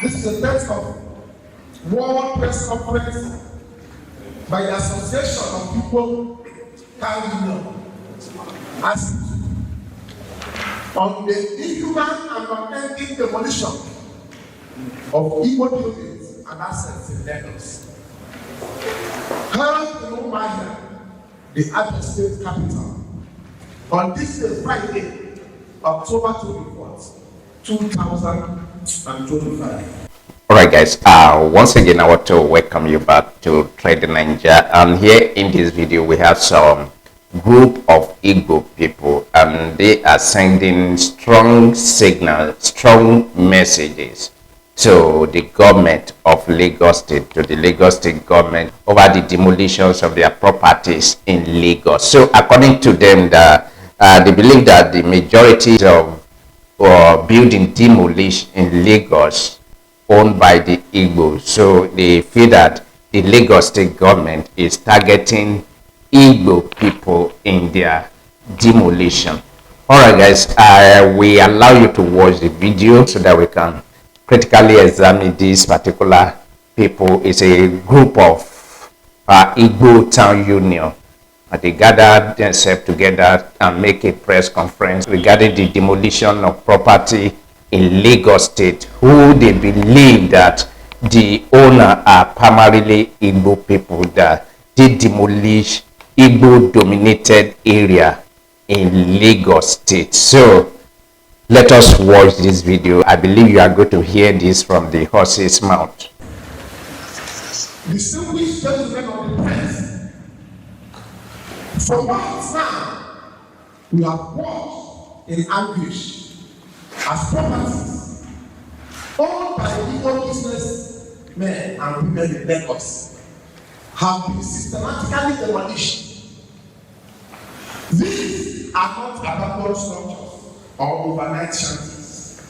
This is the text of World Press Conference by the Association of People Union as on the inhuman and unending demolition of Igbo buildings and assets in Lagos. Held in Umuahia, the Abia State capital, on this Friday, October 24th, 2025. Alright guys, once again I want to welcome you back to Trade Nigeria, and here in this video we have some group of Igbo people and they are sending strong signals, strong messages to the government of Lagos State, to the Lagos State government over the demolitions of their properties in Lagos. So according to them, they believe that the majority of building demolished in Lagos owned by the Igbo. So they feel that the Lagos State government is targeting Igbo people in their demolition. Alright guys, we allow you to watch the video so that we can critically examine these particular people. It's a group of Igbo Town Union. They gathered themselves together and make a press conference regarding the demolition of property in Lagos State, who they believe that the owner are primarily Igbo people that did demolish Igbo dominated area in Lagos State. So let us watch this video. I believe you are going to hear this from the horse's mouth. Distinguished gentlemen of the press, for months now, we have watched in anguish as properties owned by Igbo businessmen and women in Lagos have been systematically demolished. These are not abandoned structures or overnight shanties.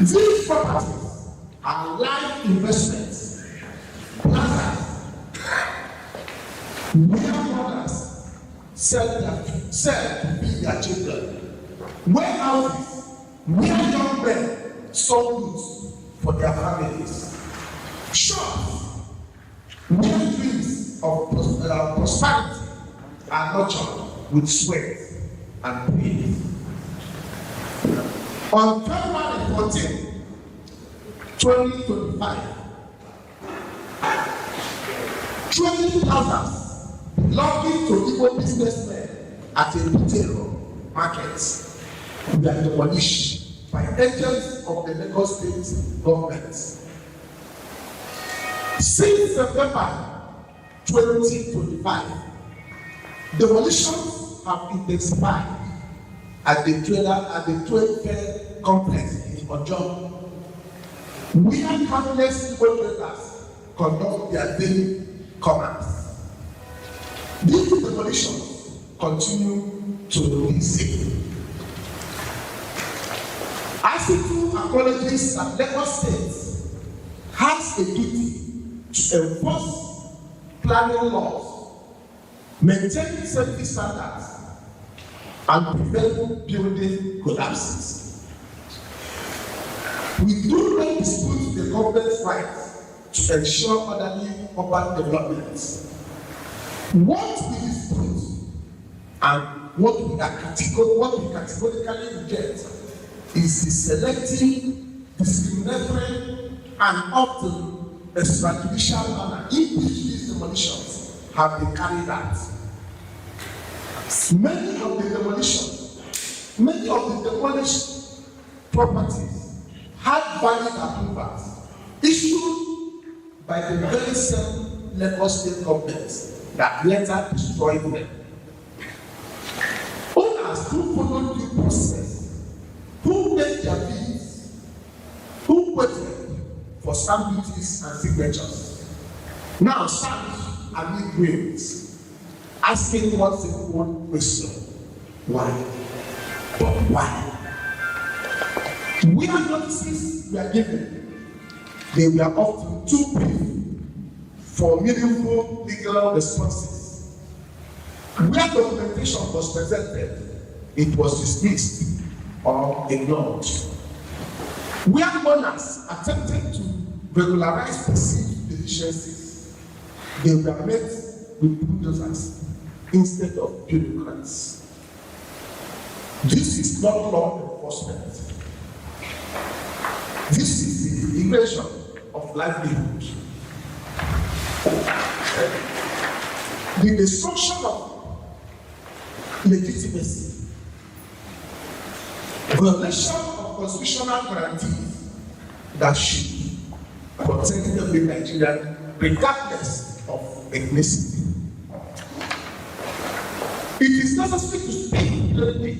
These properties are life investments, plazas, where mothers sell to feed their children, warehouses where young men sold goods for their families, shops where dreams of prosperity are nurtured with sweat and pain. On February 14, 2025, 20,000 belonging to Igbo businessmen at a retail market were demolished by agents of the Lagos State government. Since September 2025, demolitions have intensified at the trade fair complex in Ojo, where countless Igbo traders conduct their daily commerce. These demolitions continue to be seen. Citing acknowledges that Lagos State has a duty to enforce planning laws, maintain safety standards, and prevent building collapses. We do not dispute the government's right to ensure orderly urban development. What we dispute and what we categorically reject is the selective, discriminatory, and often extrajudicial manner in which these demolitions have been carried out. Many of the demolished properties had valid approvals issued by the very same Lagos State government that later destroyed them. Owners who followed due process, who paid their fees, who waited for stamp duties and signatures, now stand amid ruins, asking one simple question: why? But why? Where notices were given, they were often too brief for meaningful legal responses. Where documentation was presented, it was dismissed or ignored. Where owners attempted regularized perceived deficiencies, they were met with bulldozers instead of bureaucrats. This is not law enforcement. This is the invasion of livelihood. The destruction of legitimacy, violation of constitutional guarantees that should protect every Nigerian regardless of ethnicity. It is necessary to speak clearly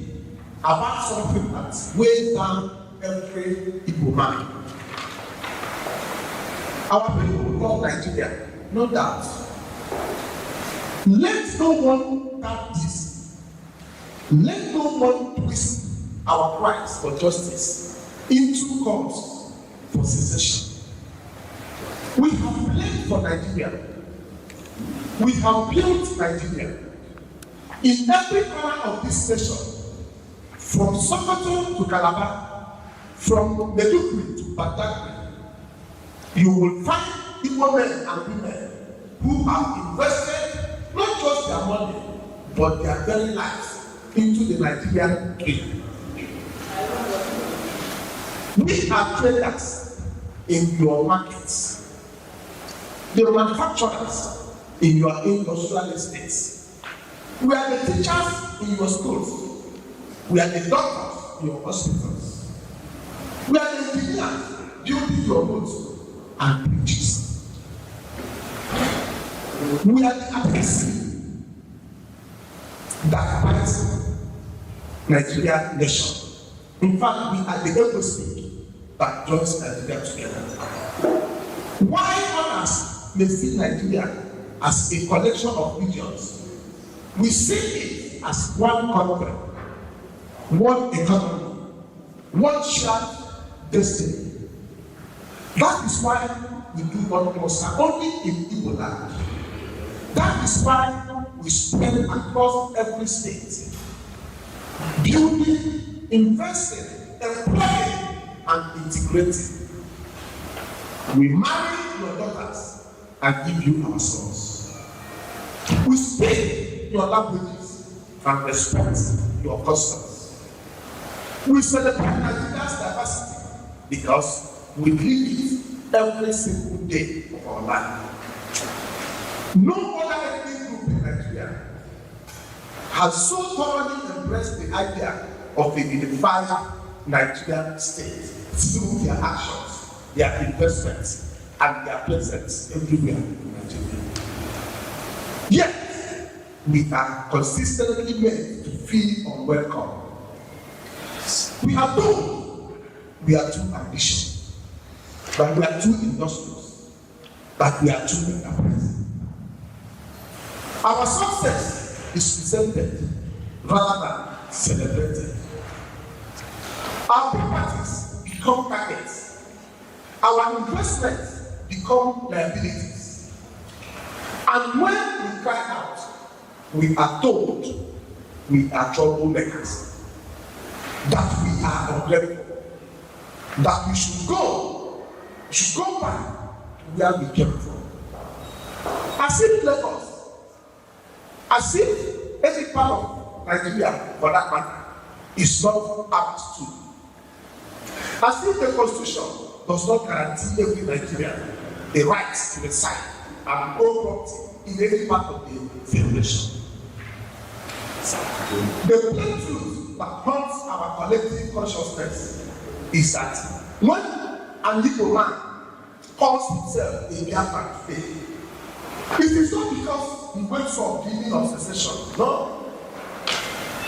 about something that weighs down every Igbo man. Our people love Nigeria, no doubt. Let no one doubt this. Let no one twist our cries for justice into calls for secession. We have played for Nigeria. We have built Nigeria. In every corner of this nation, from Sokoto to Calabar, from Maiduguri to Badagry, you will find Igbo men and women who have invested not just their money, but their very lives into the Nigerian dream. We are traders in your markets, the manufacturers in your industrial estates. We are the teachers in your schools. We are the doctors in your hospitals. We are the engineers building your roads and bridges. We are the adversary that binds Nigeria nation. In fact, we are the embassy that joins Nigeria together. Why others may see Nigeria as a collection of regions, we see it as one country, one economy, one shared destiny. That is why we do not cluster only in Igbo land. That is why we spread across every state, building, investing, employing, and integrating. We marry your daughters and give you our sons. We speak your languages and respect your customs. We celebrate Nigeria's diversity because we live it every single day of our life. No other ethnic group in Nigeria has so thoroughly embraced the idea of a unified Nigerian state through their actions, their investments, and their presence everywhere in Nigeria. Yet, we are consistently made to feel unwelcome. We are told we are too ambitious, that we are too industrious, that we are too enterprising. Our success is presented rather than celebrated. Our properties become targets. Our investments become liabilities. And when we cry out, we are told we are troublemakers, that we are ungrateful, that we should go back to where we came from. As if Lagos, as if any part of Nigeria, for that matter, is not apt to. As if the Constitution does not guarantee every Nigerian the right to reside and own property in any part of the federation. The plain truth that haunts our collective consciousness is that when an Igbo man calls himself a Biafran today, it is not because he wakes up dreaming of secession. No.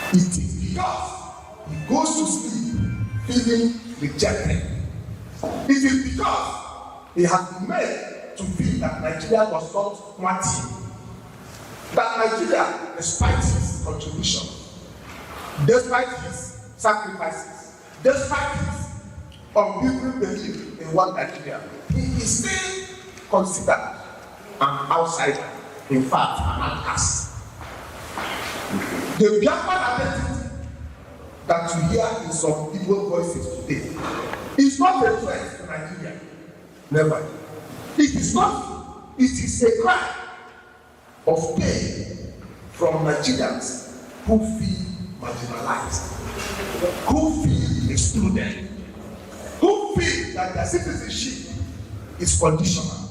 It is because he goes to sleep feeling rejected. It is because he has been made to feel that Nigeria was not one team. That Nigeria, despite his contribution, despite his sacrifices, despite his unwavering belief in one Nigeria, he is still considered an outsider, in fact, an outcast. The Biafran identity that you hear in some Igbo voices today is not a threat to Nigeria. Never. It is not, it is a cry of pain from Nigerians who feel marginalized, who feel excluded, who feel that their citizenship is conditional,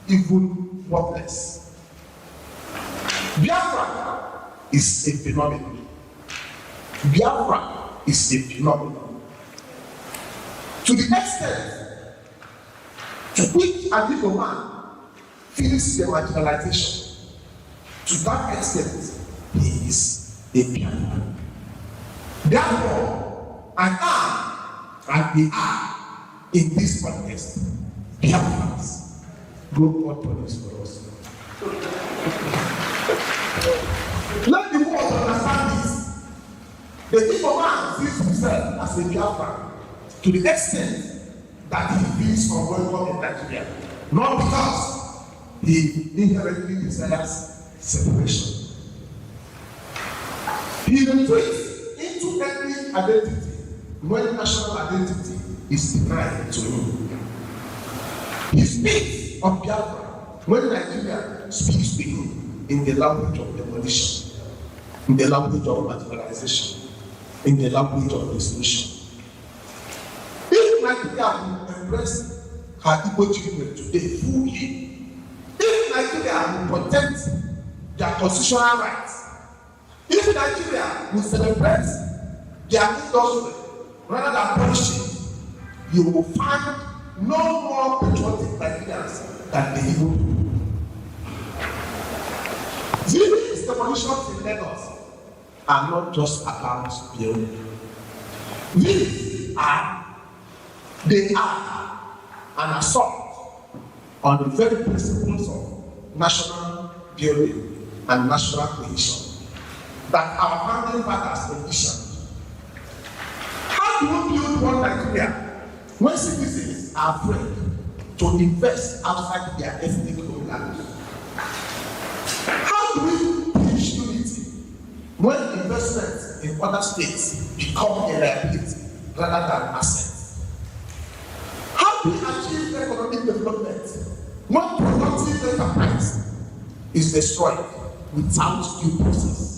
even worthless. Biafra is a phenomenon. Biafra is a phenomenon. To the extent to which an Igbo man feels the marginalization, to that extent, he is a Biafra. Therefore, I am and we are in this context Biafrans. God police for us. Let the world understand this. The Igbo man sees himself as a Biafran to the extent that he feels unwelcome in Nigeria, not because he inherently desires separation. He retreats into ethnic identity when national identity is denied to him. He speaks of Biafra when Nigeria speaks to him in the language of demolition, in the language of marginalization, in the language of dissolution. If Nigeria will embrace her Igbo children today fully, if Nigeria will protect their constitutional rights, if Nigeria will celebrate their industry rather than punish it, you will find no more patriotic Nigerians than the Igbo people. These demolitions in Lagos are not just about building. They are an assault on the very principles of national building and national cohesion that our founding fathers envisioned. How do we build one Nigeria when citizens are afraid to invest outside their ethnic homeland? How do we preach unity when investments in other states become a liability rather than asset? How do we achieve economic development when productive enterprise is destroyed without due process?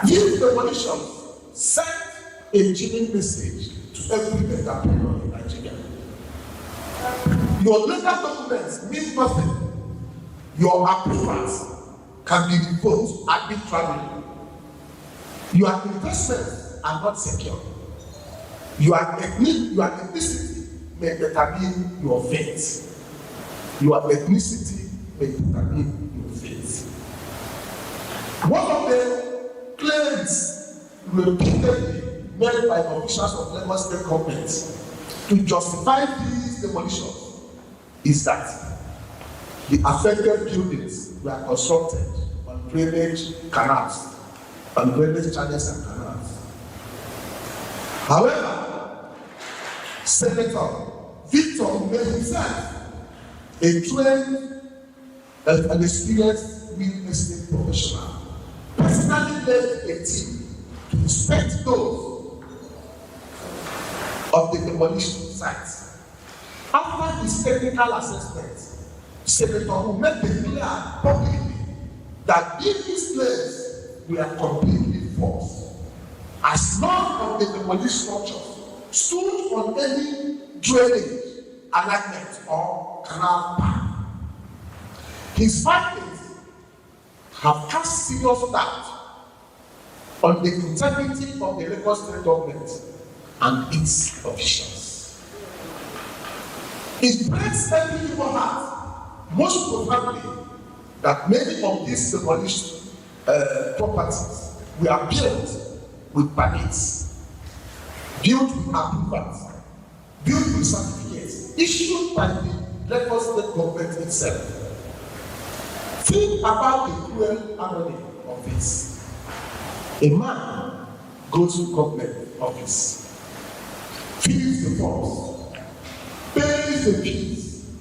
These demolitions send a chilling message to every entrepreneur in Nigeria. Your legal documents mean nothing. Your approvals can be revoked arbitrarily. Your investments are not secure. Your ethnicity may determine your fate. Your ethnicity may determine your fate. One of the claims repeatedly made by officials of Lagos State government to justify these demolitions is that the affected buildings were constructed on drainage canals, on drainage channels and canals. However, Senator Victor made himself a trained and experienced real estate professional, personally led a team to inspect those of the demolition sites. After his technical assessment, Senator who made the clear publicly that these claims were completely false, as none of the demolished structures stood on any drainage, alignment, or canal path. His findings have cast serious doubt on the integrity of the Lagos State government and its officials. It breaks every human heart, most profoundly, that many of these demolished properties were built with permits, built with approvals, built with certificates issued by the Lagos State government itself. Think about the cruel irony of this. A man goes to government office, fills the forms, pays the fees,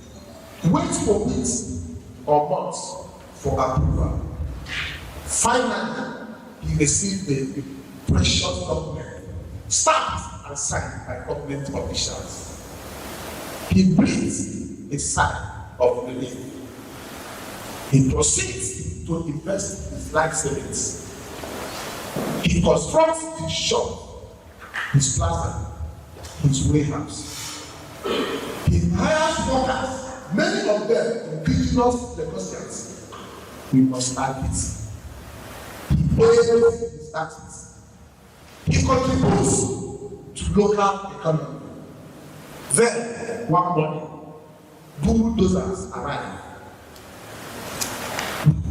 waits for weeks or months for approval. Finally, he received the precious document, stamped and signed by government officials. He breathes a sign of relief. He proceeds to invest his life savings. He constructs his shop, his plaza, his warehouse. He hires workers, many of them indigenous Lagosians. We must add it. He pays his taxes. He contributes to local economy. Then, one morning, bulldozers arrive.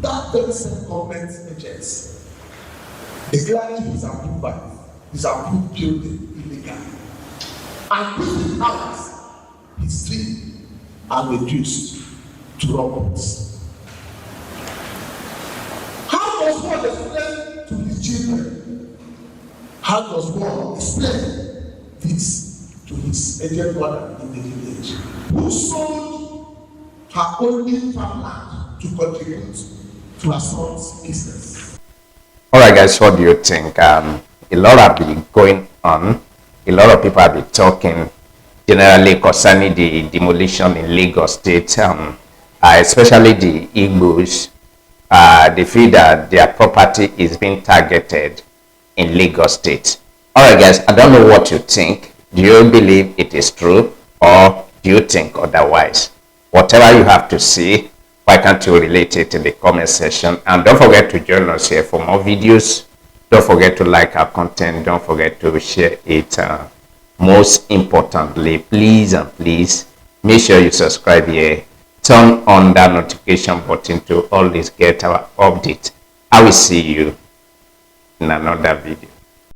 That very same government agents declaring his approved building illegal. And within hours, his streets are reduced to robots. How does one explain to his children? How does one explain this to his aged mother in the village, who sold her only farmland to contribute to her son's business? All right, guys, what do you think? A lot have been going on. A lot of people have been talking generally concerning the demolition in Lagos State, especially the Igbos. They feel that their property is being targeted in Lagos State. All right, guys, I don't know what you think. Do you believe it is true, or do you think otherwise? Whatever you have to say, why can't you relate it in the comment section? And don't forget to join us here for more videos. Don't forget to like our content. Don't forget to share it. Most importantly, please and please make sure you subscribe here. Turn on that notification button to always get our update. I will see you in another video.